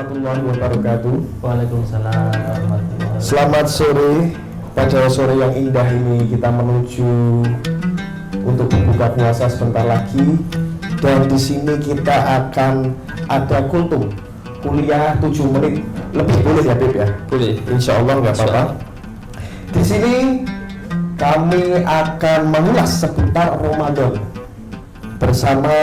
warahmatullahi wabarakatuh. Waalaikumsalam warahmatullahi wabarakatuh. Selamat sore. Pada sore yang indah ini kita menuju untuk berbuka puasa sebentar lagi. Dan di sini kita akan ada kultum kuliah 7 menit lebih, boleh ya Beb ya? Boleh. Insya Allah nggak apa-apa. Di sini kami akan mengulas seputar Ramadan bersama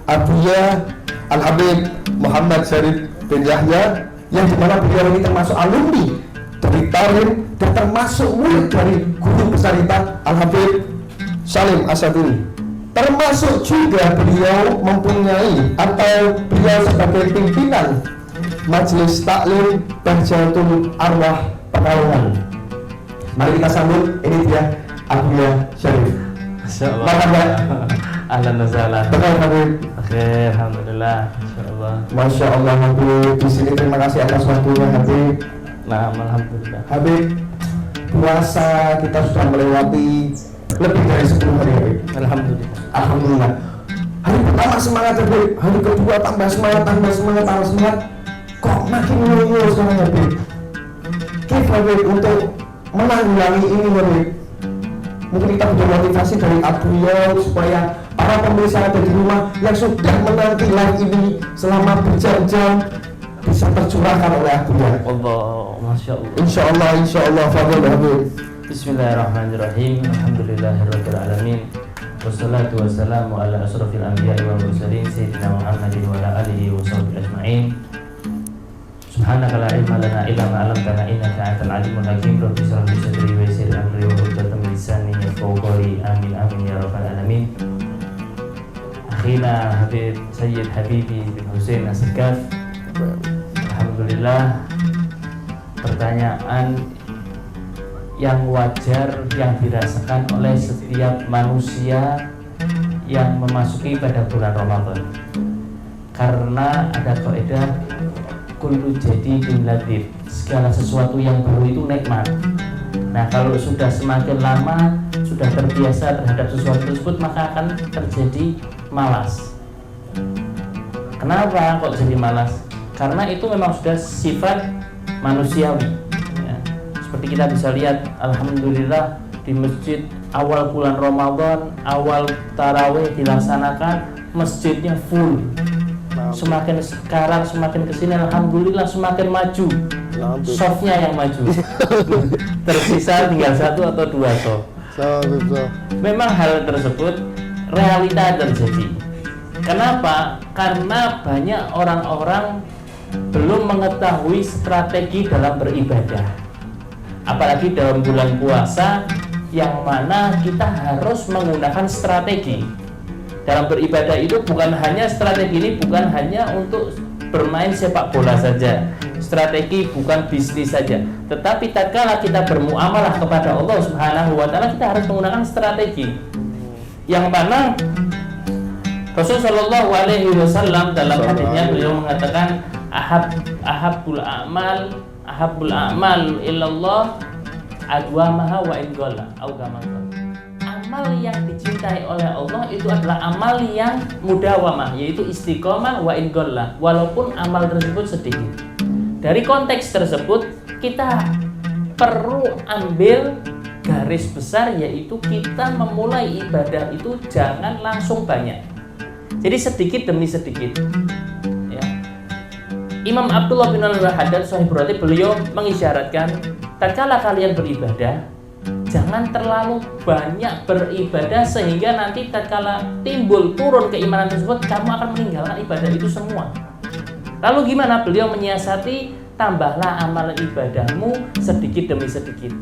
Abuya Al-Habib Muhammad Syarif bin Yahya, yang dimana beliau ini termasuk alumni dari Tarim dan termasuk murid dari guru besar kita Al-Habib Salim Asadili. Termasuk juga beliau mempunyai atau beliau sebagai pimpinan Majelis Taklim Bahjatul Arwah Pekalongan. Mari kita sambut, ini dia Abuya Syarif. Masyaallah. Marhaba. Ahlan wa sahlan. Betul Habib. Oke, alhamdulillah. Insyaallah. Masya Allah Habib, di sini terima kasih atas waktunya Habib. Nah, alhamdulillah. Habib, puasa kita sudah melewati lebih dari 10 hari Habib. Alhamdulillah. Alhamdulillah. Hari pertama semangat Habib, hari kedua tambah semangat, tambah semangat. Kok makin nyoyo sekarang Habib? Kif Habib untuk menanggulangi ini Habib? Mungkin kita butuh motivasi dari Abuya supaya para pemirsa ada di rumah yang sudah menanti live ini selama berjam-jam bisa tercurahkan oleh Abuya. Allah, masyaallah. Insya Allah, fadhil Habib. Bismillahirrahmanirrahim. Alhamdulillahirabbil alamin. Wassalatu wassalamu ala asyrofil anbiya'i wal mursalin sayyidina Muhammadin wa ala alihi wa sahbihi ajma'in. Subhanaka la ilma lana illa ma 'allamtana innaka antal alimul hakim. Rabbi shrah li sadri wa yassir li amri wa hlul 'uqdatam min lisani yafqahu qawli. Amin ya rabbal alamin. Akhina Habib Sayyid Habibi bin Husain As-Sakaf. Alhamdulillah, pertanyaan yang wajar yang dirasakan oleh setiap manusia yang memasuki pada bulan Ramadan, karena ada kaidah kullu jadidin ladid, segala sesuatu yang baru itu nikmat. Nah, kalau sudah semakin lama sudah terbiasa terhadap sesuatu tersebut, maka akan terjadi malas. Kenapa kok jadi malas? Karena itu memang sudah sifat manusiawi ya. Seperti kita bisa lihat, alhamdulillah di masjid awal bulan Ramadan, awal tarawih dilaksanakan, masjidnya full. Semakin sekarang semakin kesini, alhamdulillah semakin maju, softnya yang maju. Tersisa tinggal 1 atau 2 soft. Memang hal tersebut realita terjadi. Kenapa? Karena banyak orang-orang belum mengetahui strategi dalam beribadah, apalagi dalam bulan puasa yang mana kita harus menggunakan strategi dalam beribadah. Itu bukan hanya strategi ini bukan hanya untuk bermain sepak bola saja, strategi bukan bisnis saja, tetapi tatkala kita bermuamalah kepada Allah Subhanahu wa taala, kita harus menggunakan strategi yang mana Rasulullah Shallallahu Alaihi Wasallam dalam hadisnya beliau mengatakan ahabul a'mal illallah adwamaha wa in qalla au kama qala. Amal yang dicintai oleh Allah itu adalah amal yang mudawamah, yaitu istiqomah wa in qalla, walaupun amal tersebut sedikit. Dari konteks tersebut kita perlu ambil garis besar, yaitu kita memulai ibadah itu jangan langsung banyak. Jadi sedikit demi sedikit ya. Imam Abdullah bin Al-Haddad Sahibul Ratib beliau mengisyaratkan, tatkala kalian beribadah jangan terlalu banyak beribadah sehingga nanti tatkala timbul turun keimanan tersebut kamu akan meninggalkan ibadah itu semua. Lalu gimana? Beliau menyiasati, tambahlah amal ibadahmu sedikit demi sedikit.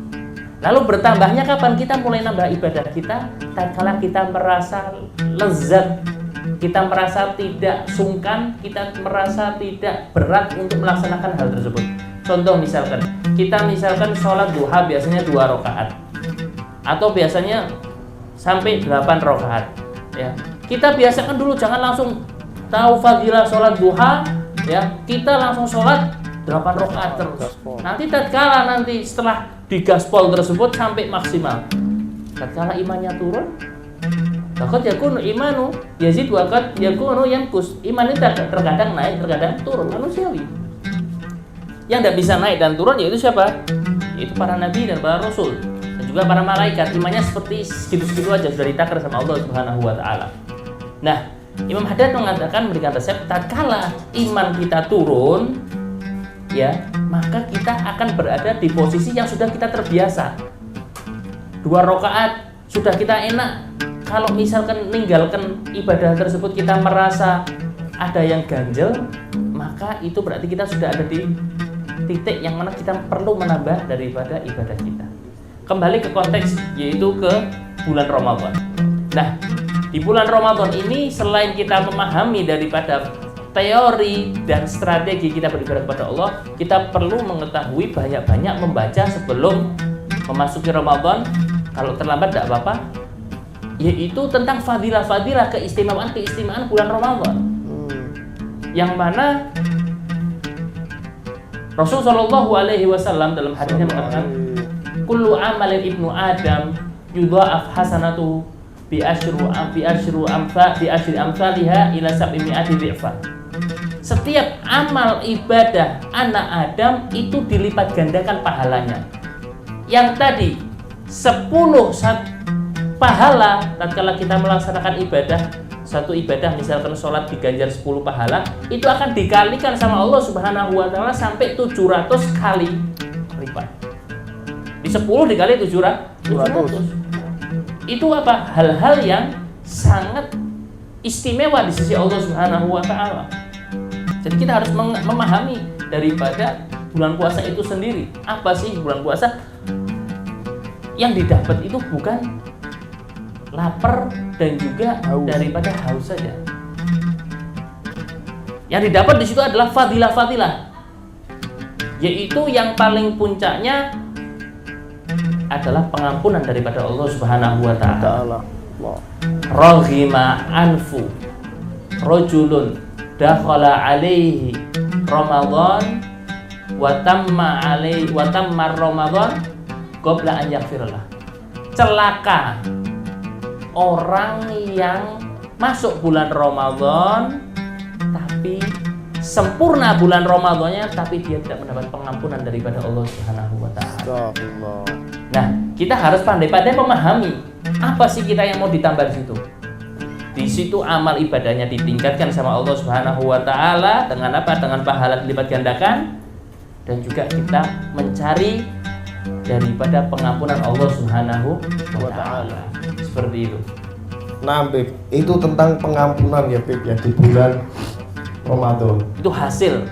Lalu bertambahnya kapan? Kita mulai nambah ibadah kita tatkala kita merasa lezat, kita merasa tidak sungkan, kita merasa tidak berat untuk melaksanakan hal tersebut. Contoh misalkan, kita sholat duha biasanya 2 rakaat atau biasanya sampai 8 rakaat ya. Kita biasakan dulu, jangan langsung tahu fadilah sholat duha ya, kita langsung sholat 8 rakaat terus. Nanti tatkala setelah digaspol tersebut sampai maksimal, tatkala imannya turun, Takut yakunu imanu yazid wa qad yakunu yanqus. Iman itu terkadang naik, terkadang turun, manusiawi. Yang tidak bisa naik dan turun yaitu siapa? Yaitu para nabi dan para rasul dan juga para malaikat. Imannya seperti segitu-segitu aja sudah ditakar sama Allah Subhanahu wa taala. Nah, Imam Haddad mengatakan, memberikan resep, tatkala iman kita turun, ya, maka kita akan berada di posisi yang sudah kita terbiasa. 2 rakaat sudah kita enak. Kalau misalkan meninggalkan ibadah tersebut kita merasa ada yang ganjel, maka itu berarti kita sudah ada di titik yang mana kita perlu menambah daripada ibadah kita. Kembali ke konteks, yaitu ke bulan Ramadan. Nah, di bulan Ramadan ini selain kita memahami daripada teori dan strategi kita beribadah kepada Allah, kita perlu mengetahui banyak-banyak membaca sebelum memasuki Ramadan. Kalau terlambat tidak apa-apa, yaitu tentang fadilah-fadilah, keistimewaan bulan Ramadan. Yang mana Rasul Shallallahu Alaihi Wasallam dalam hadisnya mengatakan, kullu amalin ibnu Adam yudha'af hasanatuhu bi asyri amsalihha ila 700 dhi'fan. Setiap amal ibadah anak Adam itu dilipat gandakan pahalanya. Yang tadi 10 pahala tatkala kita melaksanakan ibadah, satu ibadah misalkan sholat diganjar 10 pahala, itu akan dikalikan sama Allah Subhanahu wa taala sampai 700 kali lipat. Di 10 dikali 700. Itu apa? Hal-hal yang sangat istimewa di sisi Allah Subhanahu wa taala. Jadi kita harus memahami daripada bulan puasa itu sendiri. Apa sih bulan puasa? Yang didapat itu bukan lapar dan juga daripada haus saja. Yang didapat di situ adalah fadilah-fadilah, yaitu yang paling puncaknya adalah pengampunan daripada Allah Subhanahu wa taala. Raghima anfu rajulun dakhala alaihi Ramadan wa tamma Ramadan qabla an yaghfirlah. Celaka orang yang masuk bulan Ramadan tapi sempurna bulan Ramadannya tapi dia tidak mendapat pengampunan daripada Allah Subhanahu wa taala. Nah, kita harus pandai-pandai memahami apa sih kita yang mau ditambah di situ. Di situ amal ibadahnya ditingkatkan sama Allah Subhanahu wa taala dengan apa? Dengan pahala dilipat gandakan, dan juga kita mencari daripada pengampunan Allah Subhanahu wa taala. Seperti itu. Nah, Bib, itu tentang pengampunan ya, Bib, ya, di bulan Ramadan. Itu hasil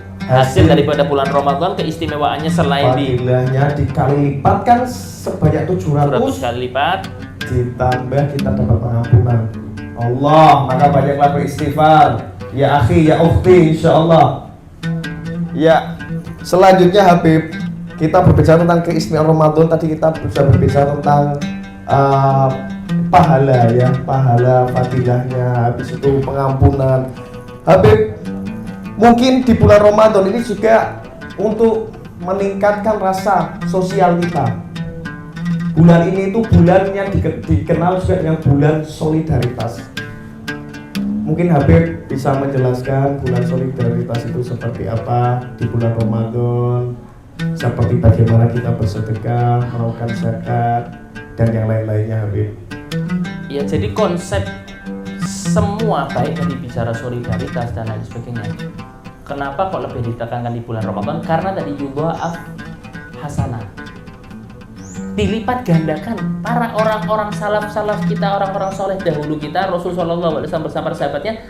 daripada bulan Ramadan, keistimewaannya selain fadilahnya dikali lipat kan sebanyak 700 kali lipat, ditambah kita dapat pengampunan Allah, maka banyaklah beristighfar ya akhi ya ukhti, insyaallah. Ya, selanjutnya Habib, kita berbicara tentang keistimewaan Ramadan. Tadi kita sudah berbicara tentang pahala ya, pahala fadilahnya, habis itu pengampunan. Habib, mungkin di bulan Ramadan ini juga untuk meningkatkan rasa sosial kita. Bulan ini itu bulan yang dikenal juga dengan bulan solidaritas. Mungkin Habib bisa menjelaskan bulan solidaritas itu seperti apa di bulan Ramadan, seperti bagaimana kita bersedekah, melakukan zakat, dan yang lain-lainnya, Habib. Ya, jadi konsep semua baik dari bicara solidaritas dan lain sebagainya. Kenapa kok lebih ditekankan di bulan Ramadan? Karena tadi yudha'af hasanah, dilipat gandakan. Para orang-orang salaf kita, orang-orang soleh dahulu kita, Rasul Shallallahu Alaihi Wasallam bersama sahabatnya,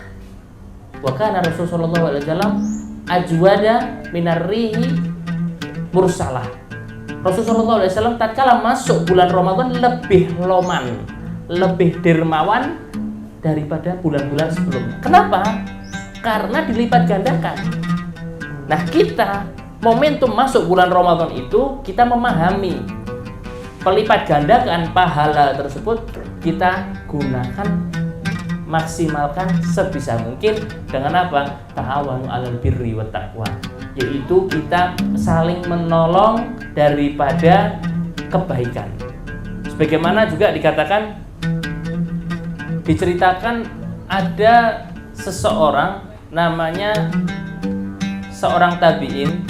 wa kana Rasul Shallallahu Alaihi Wasallam ajwada minar rihi mursalah. Rasul Shallallahu Alaihi Wasallam tatkala masuk bulan Ramadan lebih loman, lebih dermawan daripada bulan-bulan sebelumnya. Kenapa? Karena dilipat gandakan. Nah, kita momentum masuk bulan Ramadan itu kita memahami pelipat gandakan pahala tersebut, kita gunakan, maksimalkan sebisa mungkin dengan apa? Ta'awanu 'alal birri wat taqwa, yaitu kita saling menolong daripada kebaikan. Sebagaimana juga dikatakan, diceritakan ada seseorang namanya seorang tabi'in,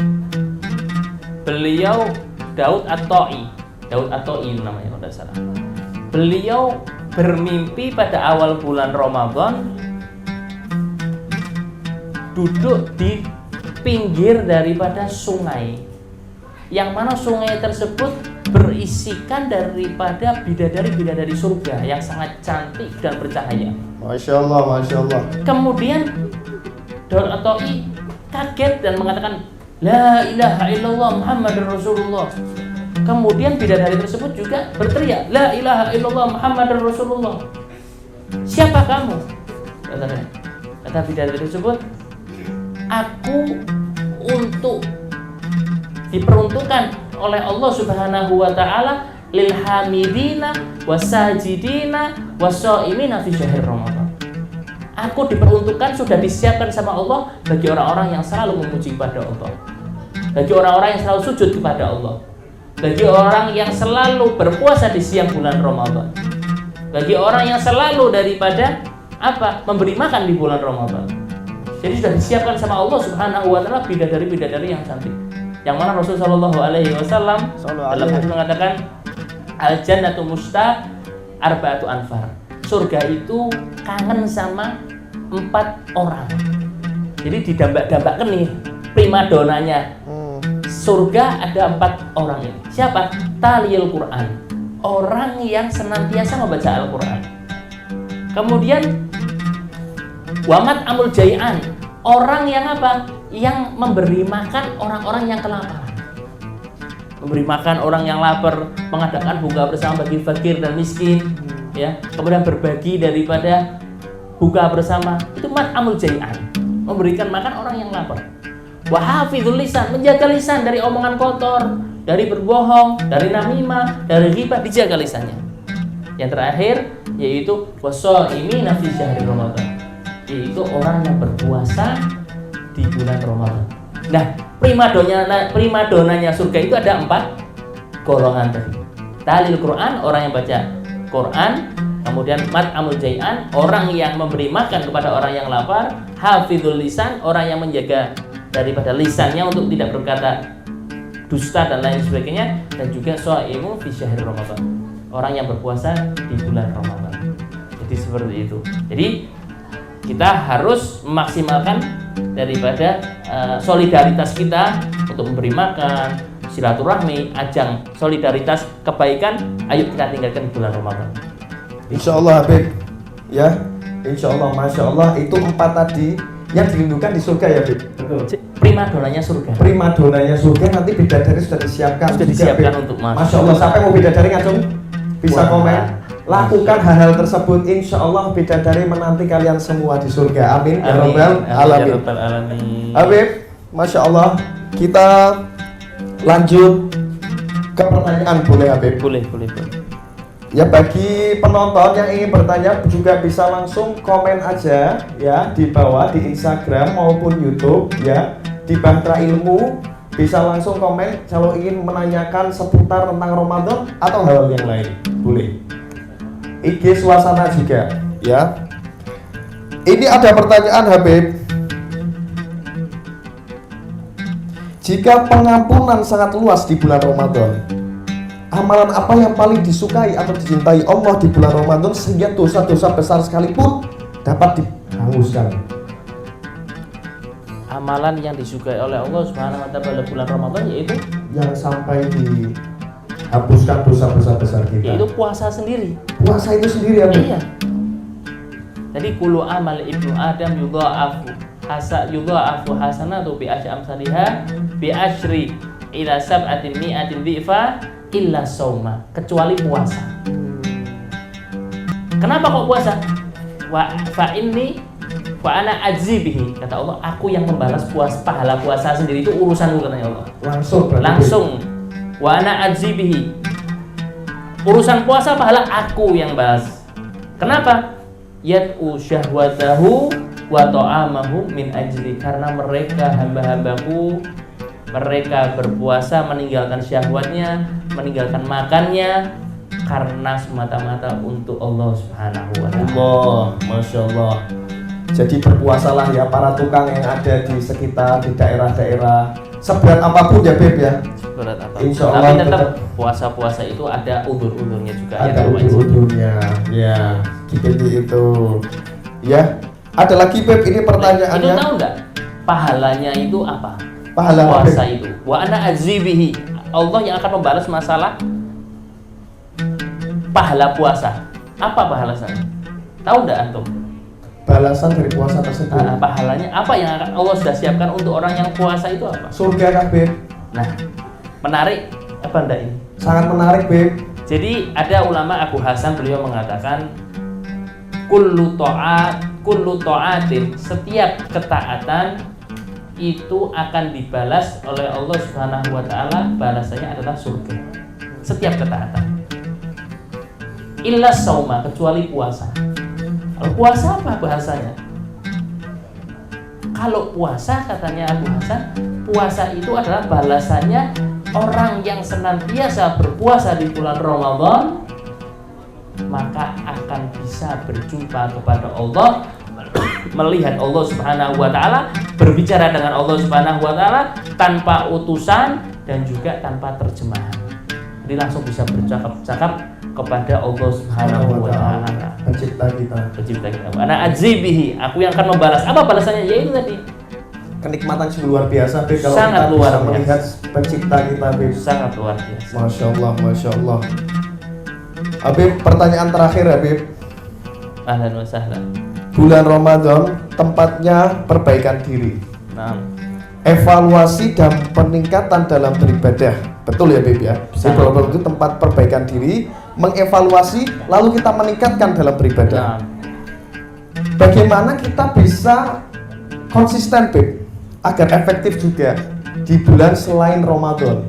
beliau Daud At-Ta'i namanya kalau tidak salah. Beliau bermimpi pada awal bulan Ramadan duduk di pinggir daripada sungai, yang mana sungai tersebut berisikan daripada bidadari-bidadari surga yang sangat cantik dan bercahaya. Masya Allah, Masya Allah. Kemudian Daud At-Ta'i kaget dan mengatakan, La ilaha illallah Muhammadur Rasulullah. Kemudian bidadari tersebut juga berteriak, La ilaha illallah Muhammadur Rasulullah. Siapa kamu? Kata bidadari tersebut, aku untuk diperuntukkan oleh Allah Subhanahu wa taala lil hamidina wasajidina wasaimina fi syahr Ramadan. Aku diperuntukkan, sudah disiapkan sama Allah bagi orang-orang yang selalu memuji kepada Allah, bagi orang-orang yang selalu sujud kepada Allah, bagi orang yang selalu berpuasa di siang bulan Ramadan, bagi orang yang selalu daripada memberi makan di bulan Ramadan. Jadi sudah disiapkan sama Allah Subhanahu wa taala bidadari-bidadari yang cantik. Yang mana Rasulullah Shallallahu alaihi wasallam dalam hadis mengatakan al-jannatu mustaq arba'atu anfar. Surga itu kangen sama 4 orang. Jadi didambak-dambakkan nih primadonanya. Surga ada 4 orang ini. Siapa? Taliyul Quran. Orang yang senantiasa membaca Al-Quran. Kemudian wamat amul jai'an, orang yang yang memberi makan orang-orang yang kelaparan, memberi makan orang yang lapar, mengadakan buka bersama bagi fakir dan miskin, ya. Kemudian berbagi daripada buka bersama, itu mat amul jai'an, memberikan makan orang yang lapar. Wa hafizul lisan, menjaga lisan dari omongan kotor, dari berbohong, dari namimah, dari ghibah, dijaga lisannya. Yang terakhir yaitu wasaimina fi syahri Ramadan, yaitu orang yang berpuasa di bulan Ramadan. Nah, primadonanya surga itu ada 4 golongan tadi. Talil Quran, orang yang baca Quran. Kemudian mat amul jai'an, orang yang memberi makan kepada orang yang lapar. Hafizul lisan, orang yang menjaga daripada lisannya untuk tidak berkata dusta dan lain sebagainya. Dan juga shaimu fi syahri Ramadan, orang yang berpuasa di bulan Ramadan. Jadi seperti itu. Jadi kita harus memaksimalkan daripada solidaritas kita untuk memberi makan, silaturahmi, ajang solidaritas kebaikan. Ayo kita tinggalkan bulan Ramadan. Insya Allah Habib, ya, Insya Allah, Masya Allah, itu 4 tadi yang dirindukan di surga ya Habib. Primadonanya surga. Primadonanya surga, nanti bidadari sudah disiapkan. Sudah disiapkan untuk masuk. Masya Allah, sampai mau bidadari ngacung bisa komen. Lakukan hal-hal tersebut, insya Allah bidadari menanti kalian semua di surga. Amin ya rabbal alamin. Habib, Masya Allah, kita lanjut ke pertanyaan, boleh Habib? Boleh. Ya, bagi penonton yang ingin bertanya juga bisa langsung komen aja ya di bawah di Instagram maupun YouTube ya, di Bahtera Ilmu bisa langsung komen kalau ingin menanyakan seputar tentang Ramadan atau hal yang lain. Boleh. IG suasana juga ya. Ini ada pertanyaan Habib. Jika pengampunan sangat luas di bulan Ramadan, amalan apa yang paling disukai atau dicintai Allah di bulan Ramadan sehingga dosa-dosa besar sekalipun dapat dihanguskan? Amalan yang disukai oleh Allah Subhanahu wa taala pada bulan Ramadan yaitu yang sampai dihapuskan dosa-dosa besar kita. Yaitu puasa sendiri. Puasa itu sendiri ya, Bu? Iya. Jadi kullu amal ibnu Adam yudha'afu hasanatu bi asyri amsalihah bi asyri ila sab'atin mi'atin dhifa illa sauma, kecuali puasa. Kenapa kok puasa? Fa inni wa ana ajzi bihi, kata Allah, aku yang membalas pahala puasa sendiri, itu urusanku, katanya Allah. Langsung wa ana ajzi bihi, urusan puasa pahala aku yang balas. Kenapa? Yat'u syahwatahu wa ta'amahu min ajli, karena mereka hamba-hambaku, mereka berpuasa meninggalkan syahwatnya, meninggalkan makannya karena semata-mata untuk Allah Subhanahu wa taala. Allah, Masya Allah. Jadi berpuasalah ya para tukang yang ada di sekitar di daerah-daerah seberat apapun ya Beb ya. Berat apa? Insya Tapi Allah tetap tetap puasa-puasa itu ada udur-udurnya juga ya, ada kalau wajib. ujung-ujungnya. Ya, seperti itu. Ya, ada lagi Beb ini Itu pertanyaannya. tahu nggak pahalanya itu apa? Pahala apa, Puasa Beb? itu. Wa ana azibihi. Allah yang akan membalas masalah pahala puasa. Apa pahalanya? Tahu nggak antum? Balasan dari puasa tersebut. Pahalanya apa yang akan Allah sudah siapkan untuk orang yang puasa itu apa? Surga kah Beb? Nah, menarik apa enggak ini? Sangat menarik Beb. Jadi ada ulama Abu Hasan, beliau mengatakan kullu ta'atin, setiap ketaatan itu akan dibalas oleh Allah Subhanahu wa taala, balasannya adalah surga. Setiap ketaatan. Illa sauma, kecuali puasa. Kalau puasa apa bahasanya? Kalau puasa katanya Abu Hasan, puasa itu adalah balasannya orang yang senantiasa berpuasa di bulan Ramadan, maka akan bisa berjumpa kepada Allah, melihat Allah Subhanahu wa taala, berbicara dengan Allah Subhanahu wa taala tanpa utusan dan juga tanpa terjemahan. Jadi langsung bisa bercakap-cakap kepada Allah Subhanahu wa taala, Pencipta kita. pencipta kita. Ana azibihi, aku yang akan membalas. Apa balasannya? Yaitu tadi Kenikmatan sungguh luar biasa Beb kalau Sangat kita luar bisa biasa. melihat pencipta kita Beb. sangat luar biasa. Masya Allah, Masya Allah. Habib, pertanyaan terakhir Habib. Ahlan wa sahlan. Bulan Ramadan tempatnya perbaikan diri, Nah, evaluasi dan peningkatan dalam beribadah. Betul ya Habib ya? Jadi Ramadan itu tempat perbaikan diri, mengevaluasi, lalu kita meningkatkan dalam beribadah. nah, Bagaimana kita bisa konsisten Habib, agar efektif juga di bulan selain Ramadan?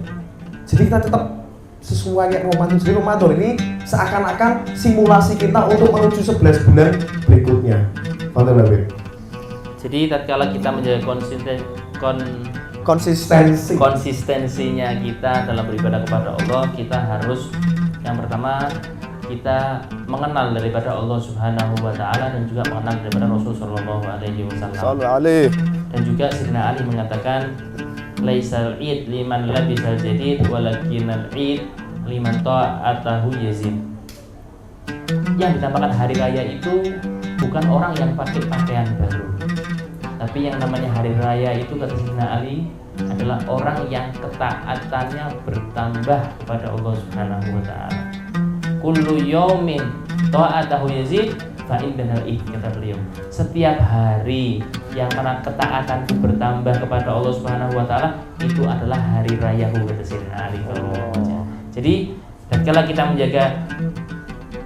Jadi kita tetap sesuai kayak Ramadan. Jadi Ramadan ini seakan-akan simulasi kita untuk menuju 11 bulan berikutnya. Betul Habib? jadi tatkala kita menjaga Konsistensi. konsistensinya kita dalam beribadah kepada Allah, kita harus yang pertama kita mengenal daripada Allah Subhanahu wa taala dan juga mengenal daripada Rasul sallallahu alaihi wasallam. Dan juga Sayyidina Ali mengatakan laisal id liman labisal jadid walakinal id liman ta'atahu yazid. Yang dinamakan hari raya itu bukan orang yang pakai pakaian baru, tapi yang namanya hari raya itu kata Sayyidina Ali adalah orang yang ketaatannya bertambah kepada Allah Subhanahu wa taala. Kullu yaumin ta'atahu yazid fa indahal id, kata beliau. Setiap hari yang mana ketaatanku bertambah kepada Allah Subhanahu wa taala itu adalah hari rayaku, kata Sayyidina Ali. Jadi tatkala kita menjaga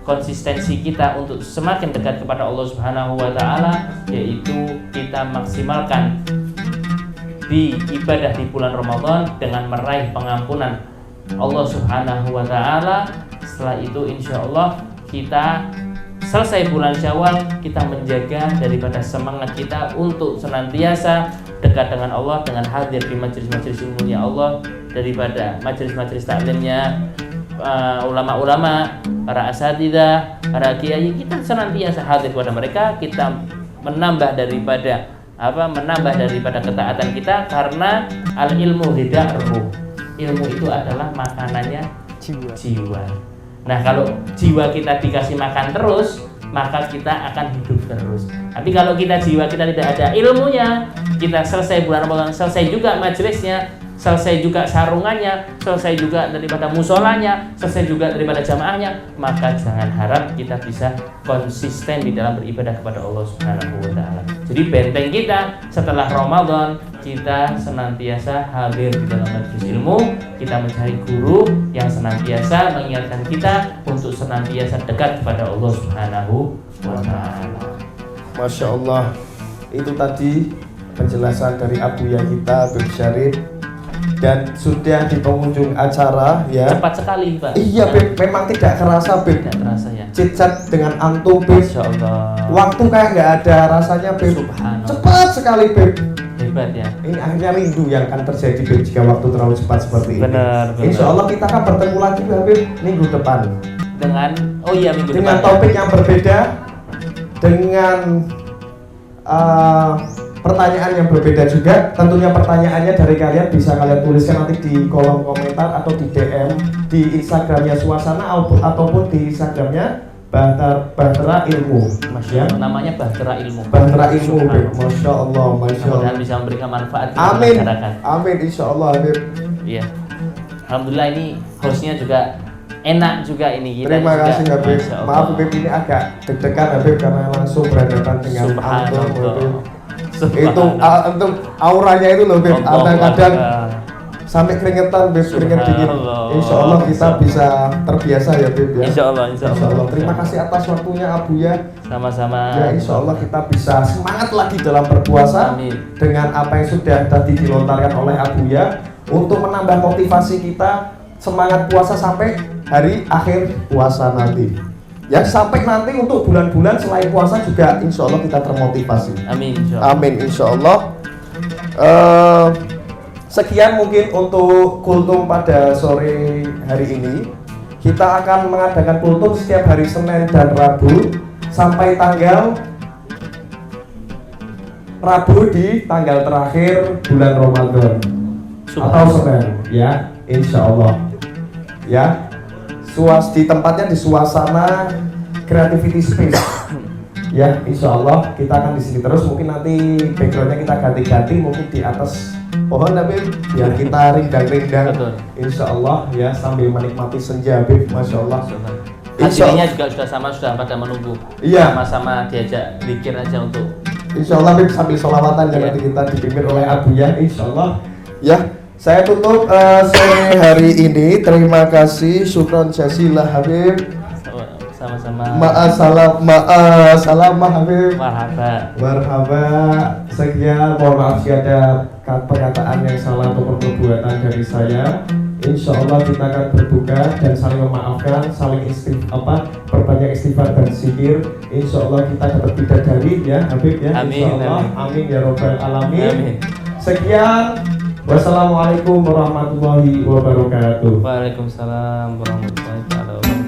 konsistensi kita untuk semakin dekat kepada Allah Subhanahu wa taala, yaitu kita maksimalkan di ibadah di bulan Ramadan dengan meraih pengampunan Allah Subhanahu wa taala. Setelah itu insya Allah kita selesai bulan Syawal, kita menjaga daripada semangat kita untuk senantiasa dekat dengan Allah, dengan hadir di majelis-majelis ilmunya Allah, daripada majelis-majelis taklimnya ulama-ulama, para asatidzah, para kiai, kita senantiasa hadir kepada mereka. Kita menambah daripada ketaatan kita, karena al ilmu hidaruh, ilmu itu adalah makanannya jiwa. Nah, kalau jiwa kita dikasih makan terus, maka kita akan hidup terus. Tapi kalau jiwa kita tidak ada ilmunya, kita selesai bulan Ramadan, selesai juga majelisnya, selesai juga sarungannya, selesai juga daripada musolanya, selesai juga daripada jamaahnya, maka jangan harap kita bisa konsisten di dalam beribadah kepada Allah Subhanahu wa taala. Jadi benteng kita setelah Ramadan, kita senantiasa hadir di dalam majelis ilmu, kita mencari guru yang senantiasa mengingatkan kita untuk senantiasa dekat kepada Allah Subhanahu wa taala. Masya Allah. Itu tadi penjelasan dari Abuya kita, Habib Syarif. Dan sudah di penghujung acara ya. Cepat sekali, Pak. Iya Beb, memang tidak kerasa Beb. Tidak terasa ya. Chit-chat dengan antum Beb. Masya Allah. Waktu kayak nggak ada rasanya Beb. Subhanallah. Cepat sekali Beb. Hebat ya. Ini akhirnya rindu yang akan terjadi Beb jika waktu terlalu cepat seperti ini. Benar. Insya Allah kita akan bertemu lagi Beb minggu depan Dengan minggu dengan depan. topik yang berbeda, dengan pertanyaan yang berbeda juga. Tentunya pertanyaannya dari kalian bisa kalian tuliskan nanti di kolom komentar atau di DM di Instagramnya Suasana ataupun di Instagramnya Bahtera Ilmu. Masya Allah, namanya Bahtera Ilmu. Bahtera Ilmu, Beb. Masya Allah, Masya Allah. Mudah-mudahan bisa memberikan manfaat kepada Amin, masyarakat. amin, insya Allah, Beb. Iya. Alhamdulillah ini hostnya juga enak juga ini kita. Terima juga. kasih Habib. Masya Allah. Maaf Habib, ini agak deg-degan Habib karena langsung berhadapan dengan antum Subhanallah. Habib. Subhanallah. Itu antum auranya itu loh Habib. Allahu Kadang-kadang Akbar. sampai keringetan Habib, keringet dingin. Subhanallah. Insya Allah kita bisa terbiasa ya Habib ya. Insya Allah, insya Allah. Insya Allah. Terima kasih atas waktunya Abuya. Sama-sama. Ya insya Allah kita bisa semangat lagi dalam berpuasa. Amin. Dengan apa yang sudah tadi dilontarkan oleh Abuya untuk menambah motivasi kita semangat puasa sampai hari akhir puasa nanti. Ya sampai nanti untuk bulan-bulan selain puasa juga insya Allah kita termotivasi. Amin. Insya Allah. Amin insya Allah. Sekian mungkin untuk kultum pada sore hari ini. Kita akan mengadakan kultum setiap hari Senin dan Rabu sampai tanggal Rabu di tanggal terakhir bulan Ramadan atau Senin ya insya Allah ya. Di tempatnya di Suasana Creativity Space ya insya Allah kita akan di sini terus. Mungkin nanti backgroundnya kita ganti-ganti, mungkin di atas pohon Habib biar kita rindang-rindang insya Allah ya sambil menikmati senja Habib. Masya Allah. Hasilnya juga sudah pada menunggu. Iya. Sama-sama diajak zikir aja untuk. Insya Allah Habib sambil sholawatan ya nanti kita dipimpin oleh Abuya insya Allah ya. Saya tutup sore hari ini. Terima kasih, syukron jazilah Habib. Sama-sama. Ma'asalam Habib. Marhaba. Marhaba. Sekian, mohon maaf jika ada perkataan yang salah atau perbuatan dari saya. Insya Allah kita akan berbuka dan saling memaafkan, saling perbanyak istighfar dan zikir. Insya Allah kita dapat bidadari ya Habib ya. Amin, Insya Allah. Amin ya Rabbal Alamin. Amin. Sekian. Wassalamualaikum warahmatullahi wabarakatuh. Waalaikumsalam warahmatullahi wabarakatuh.